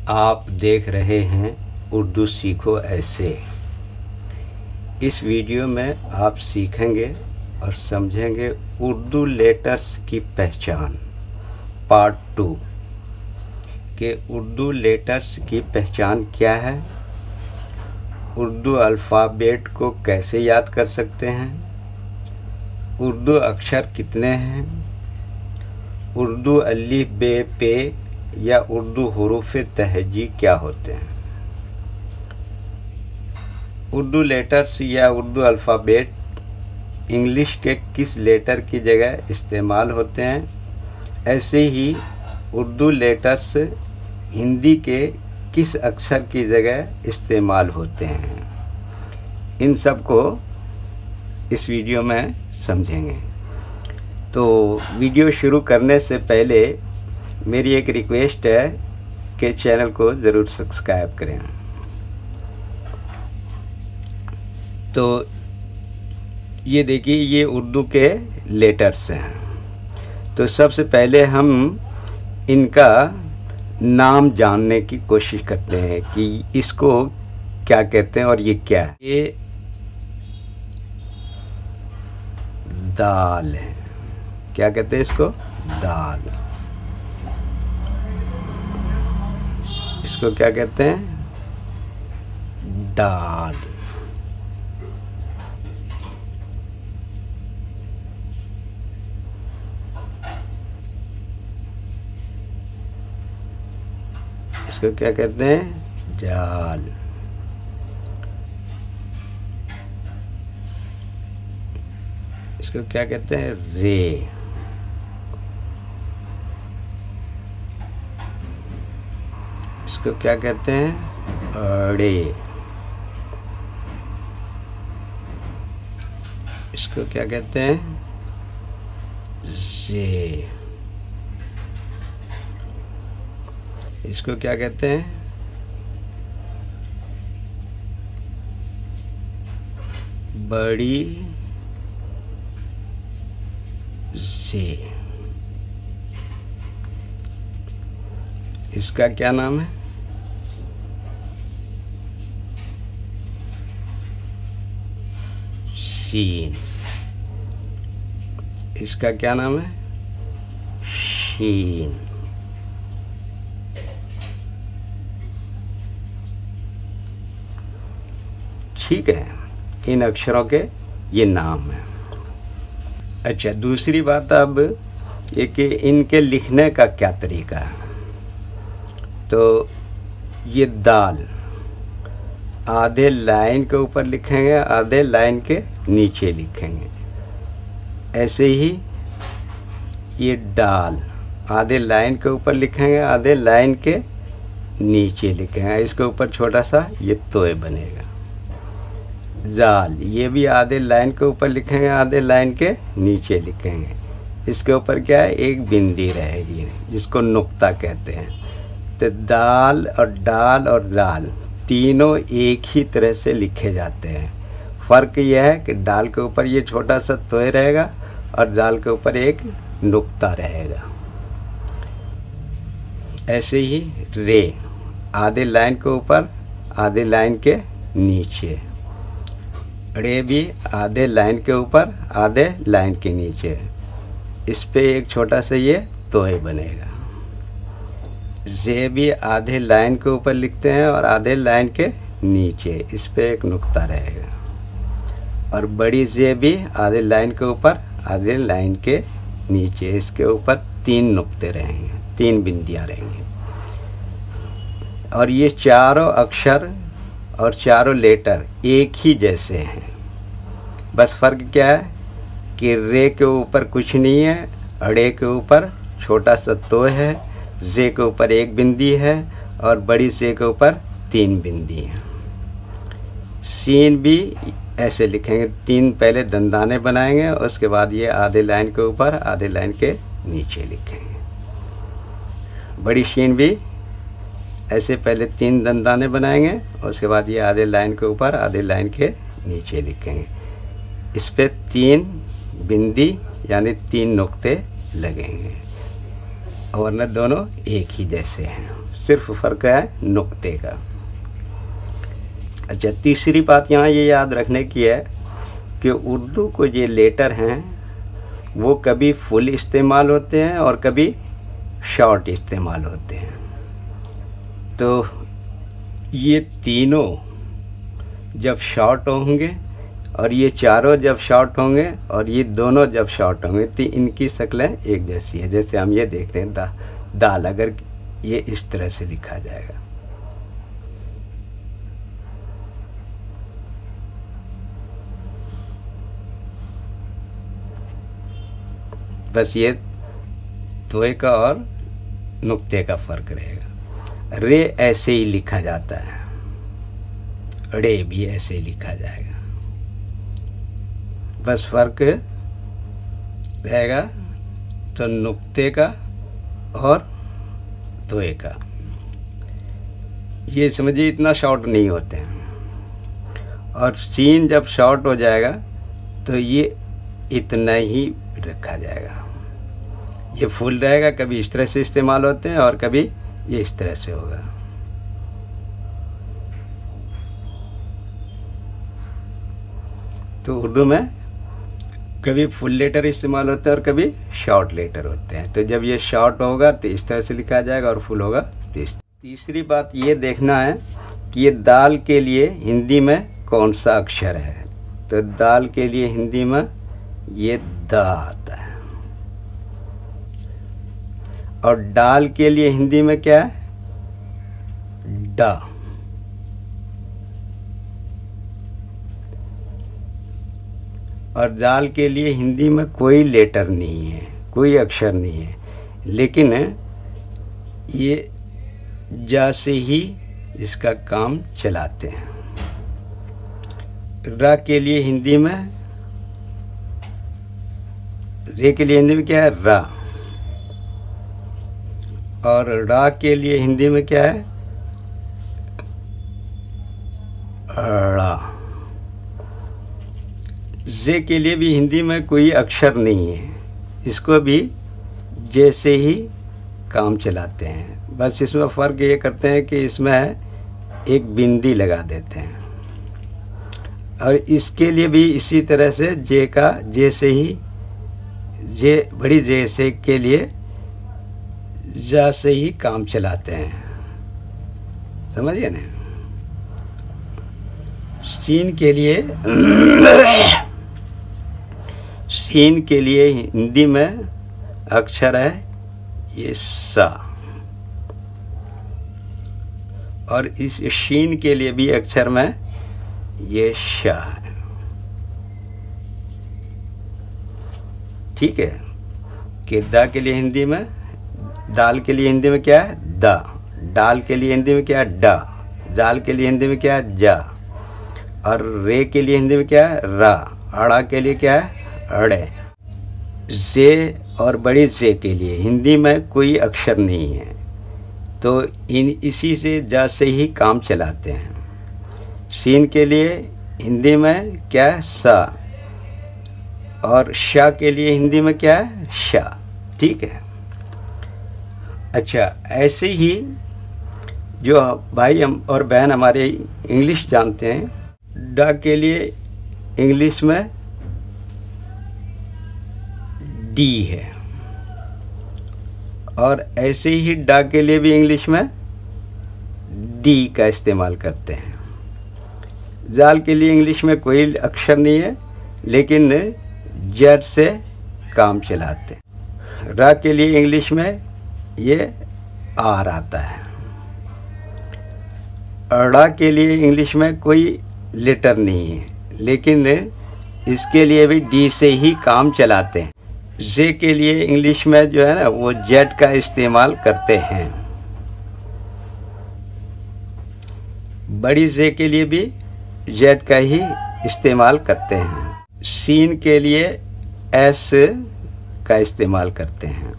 आप देख रहे हैं उर्दू सीखो ऐसे। इस वीडियो में आप सीखेंगे और समझेंगे उर्दू लेटर्स की पहचान पार्ट 2 के उर्दू लेटर्स की पहचान क्या है, उर्दू अल्फ़ाबेट को कैसे याद कर सकते हैं, उर्दू अक्षर कितने हैं, उर्दू अलिफ बे पे या उर्दू हुरूफ तहजी क्या होते हैं, उर्दू लेटर्स या उर्दू अल्फ़ाबेट इंग्लिश के किस लेटर की जगह इस्तेमाल होते हैं, ऐसे ही उर्दू लेटर्स हिंदी के किस अक्षर की जगह इस्तेमाल होते हैं। इन सब को इस वीडियो में समझेंगे। तो वीडियो शुरू करने से पहले मेरी एक रिक्वेस्ट है कि चैनल को ज़रूर सब्सक्राइब करें। तो ये देखिए, ये उर्दू के लेटर्स हैं। तो सबसे पहले हम इनका नाम जानने की कोशिश करते हैं कि इसको क्या कहते हैं और ये क्या है। ये दाल है। क्या कहते हैं इसको? दाल। इसको क्या कहते हैं? दाल। इसको क्या कहते हैं? जाल। इसको क्या कहते हैं? रे। इसको क्या कहते हैं? अड़े। इसको क्या कहते हैं? जे। इसको क्या कहते हैं? बड़ी जे। इसका क्या नाम है? शीन। इसका क्या नाम है? शीन। ठीक है, इन अक्षरों के ये नाम हैं। अच्छा, दूसरी बात अब ये कि इनके लिखने का क्या तरीका है। तो ये दाल आधे लाइन के ऊपर लिखेंगे, आधे लाइन के नीचे लिखेंगे। ऐसे ही ये डाल आधे लाइन के ऊपर लिखेंगे, आधे लाइन के नीचे लिखेंगे। इसके ऊपर छोटा सा ये तोय बनेगा। जाल, ये भी आधे लाइन के ऊपर लिखेंगे, आधे लाइन के नीचे लिखेंगे। इसके ऊपर क्या है? एक बिंदी रहेगी जिसको नुक्ता कहते हैं। तो दाल और डाल और दाल तीनों एक ही तरह से लिखे जाते हैं। फ़र्क यह है कि डाल के ऊपर ये छोटा सा तोय रहेगा और दाल के ऊपर एक नुक्ता रहेगा। ऐसे ही रे आधे लाइन के ऊपर, आधे लाइन के नीचे। रे भी आधे लाइन के ऊपर, आधे लाइन के नीचे। इस पे एक छोटा सा ये तोय बनेगा। जे भी आधे लाइन के ऊपर लिखते हैं और आधे लाइन के नीचे। इस पे एक नुक्ता रहेगा। और बड़ी जे भी आधे लाइन के ऊपर, आधे लाइन के नीचे। इसके ऊपर 3 नुक्ते रहेंगे, 3 बिंदियां रहेंगी। और ये चारों अक्षर और चारों लेटर एक ही जैसे हैं। बस फ़र्क क्या है कि रे के ऊपर कुछ नहीं है, अड़े के ऊपर छोटा सा तो है, जे के ऊपर एक बिंदी है और बड़ी जे के ऊपर 3 बिंदी हैं। सीन भी ऐसे लिखेंगे, 3 पहले दंदाने बनाएंगे, उसके बाद ये आधे लाइन के ऊपर, आधे लाइन के नीचे लिखेंगे। बड़ी शीन भी ऐसे पहले 3 दंदाने बनाएंगे, उसके बाद ये आधे लाइन के ऊपर, आधे लाइन के नीचे लिखेंगे। इस पे 3 बिंदी यानी 3 नुक्ते लगेंगे, और न दोनों एक ही जैसे हैं। सिर्फ फ़र्क है नुक्ते का। अच्छा, तीसरी बात यहाँ ये याद रखने की है कि उर्दू को ये लेटर हैं वो कभी फुल इस्तेमाल होते हैं और कभी शॉर्ट इस्तेमाल होते हैं। तो ये तीनों जब शॉर्ट होंगे और ये चारों जब शॉर्ट होंगे और ये दोनों जब शॉर्ट होंगे तो इनकी शक्लें एक जैसी है। जैसे हम ये देखते हैं दाल, अगर ये इस तरह से लिखा जाएगा, बस ये तोय का और नुक्ते का फर्क रहेगा। रे ऐसे ही लिखा जाता है, रे भी ऐसे ही लिखा जाएगा, बस फर्क रहेगा तो नुक्ते का और तोय का। ये समझिए इतना शॉर्ट नहीं होते हैं। और सीन जब शॉर्ट हो जाएगा तो ये इतना ही रखा जाएगा। ये फुल रहेगा, कभी इस तरह से इस्तेमाल होते हैं और कभी ये इस तरह से होगा। तो उर्दू में कभी फुल लेटर इस्तेमाल होते हैं और कभी शॉर्ट लेटर होते हैं। तो जब ये शॉर्ट होगा तो इस तरह से लिखा जाएगा और फुल होगा तो इस। तीसरी बात ये देखना है कि ये दाल के लिए हिंदी में कौन सा अक्षर है। तो दाल के लिए हिंदी में ये दा आता है, और डाल के लिए हिंदी में क्या है, डा। और दाल के लिए हिंदी में कोई लेटर नहीं है, कोई अक्षर नहीं है, लेकिन ये जा से ही इसका काम चलाते हैं। रा के लिए हिंदी में, रे के लिए हिंदी में क्या है, रा। और रा के लिए हिंदी में क्या है, रा। जे के लिए भी हिंदी में कोई अक्षर नहीं है, इसको भी जैसे ही काम चलाते हैं। बस इसमें फ़र्क ये करते हैं कि इसमें एक बिंदी लगा देते हैं। और इसके लिए भी इसी तरह से जे का जैसे ही, जे बड़ी जैसे के लिए जा से ही काम चलाते हैं, समझिए ना। सीन के लिए सीन के लिए हिंदी में अक्षर है ये सा, और इस शीन के लिए भी अक्षर में ये शा है। ठीक है। कि दा के लिए हिंदी में, दाल के लिए हिंदी में क्या है, दा। डाल के लिए हिंदी में क्या है, डा। जाल के लिए हिंदी में क्या है, जा। और रे के लिए हिंदी में क्या है, रा। अड़ा के लिए क्या है, अड़े। जे और बड़ी जे के लिए हिंदी में कोई अक्षर नहीं है, तो इसी से जा से ही काम चलाते हैं। सीन के लिए हिंदी में क्या है, सा। और शा के लिए हिंदी में क्या है, शा। ठीक है। अच्छा, ऐसे ही जो भाई हम और बहन हमारे इंग्लिश जानते हैं, डा के लिए इंग्लिश में डी है, और ऐसे ही डा के लिए भी इंग्लिश में डी का इस्तेमाल करते हैं। जाल के लिए इंग्लिश में कोई अक्षर नहीं है, लेकिन जेड से काम चलाते हैं। रा के लिए इंग्लिश में ये आर आता है। अड़ा के लिए इंग्लिश में कोई लेटर नहीं है, लेकिन इसके लिए भी डी से ही काम चलाते हैं। जे के लिए इंग्लिश में जो है ना, वो जेड का इस्तेमाल करते हैं। बड़ी जे के लिए भी जेड का ही इस्तेमाल करते हैं। सीन के लिए एस का इस्तेमाल करते हैं,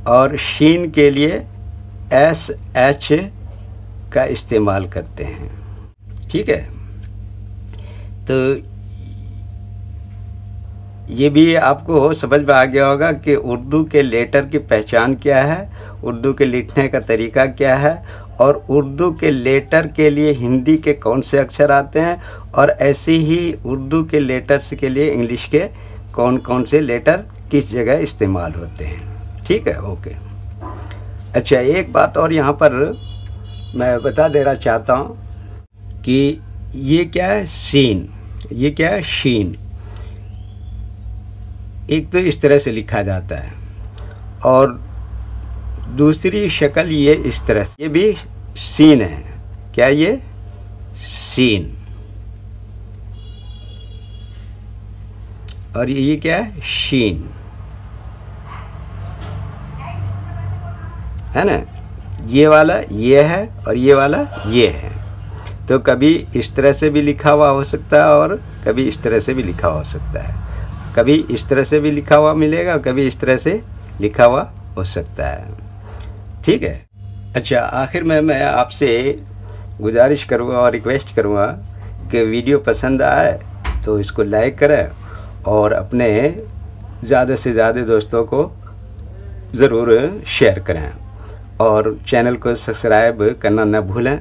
और शीन के लिए एस एच का इस्तेमाल करते हैं। ठीक है। तो ये भी आपको समझ में आ गया होगा कि उर्दू के लेटर की पहचान क्या है उर्दू के लिखने का तरीका क्या है, और उर्दू के लेटर के लिए हिंदी के कौन से अक्षर आते हैं, और ऐसे ही उर्दू के लेटर्स के लिए इंग्लिश के कौन कौन से लेटर किस जगह इस्तेमाल होते हैं। ठीक है, ओके। अच्छा, एक बात और यहाँ पर मैं बता देना चाहता हूँ कि ये क्या है, सीन, ये क्या है, शीन। एक तो इस तरह से लिखा जाता है और दूसरी शक्ल ये इस तरह से, ये भी सीन है। क्या ये, सीन। और ये क्या है, शीन, है ना। ये वाला ये है और ये वाला ये है। तो कभी इस तरह से भी लिखा हुआ हो सकता है और कभी इस तरह से भी लिखा हो सकता है। कभी इस तरह से भी लिखा हुआ मिलेगा, कभी इस तरह से लिखा हुआ हो सकता है। ठीक है। अच्छा, आखिर में मैं आपसे गुजारिश करूँगा और रिक्वेस्ट करूँगा कि वीडियो पसंद आए तो इसको लाइक करें और अपने ज़्यादा से ज़्यादा दोस्तों को ज़रूर शेयर करें और चैनल को सब्सक्राइब करना न भूलें।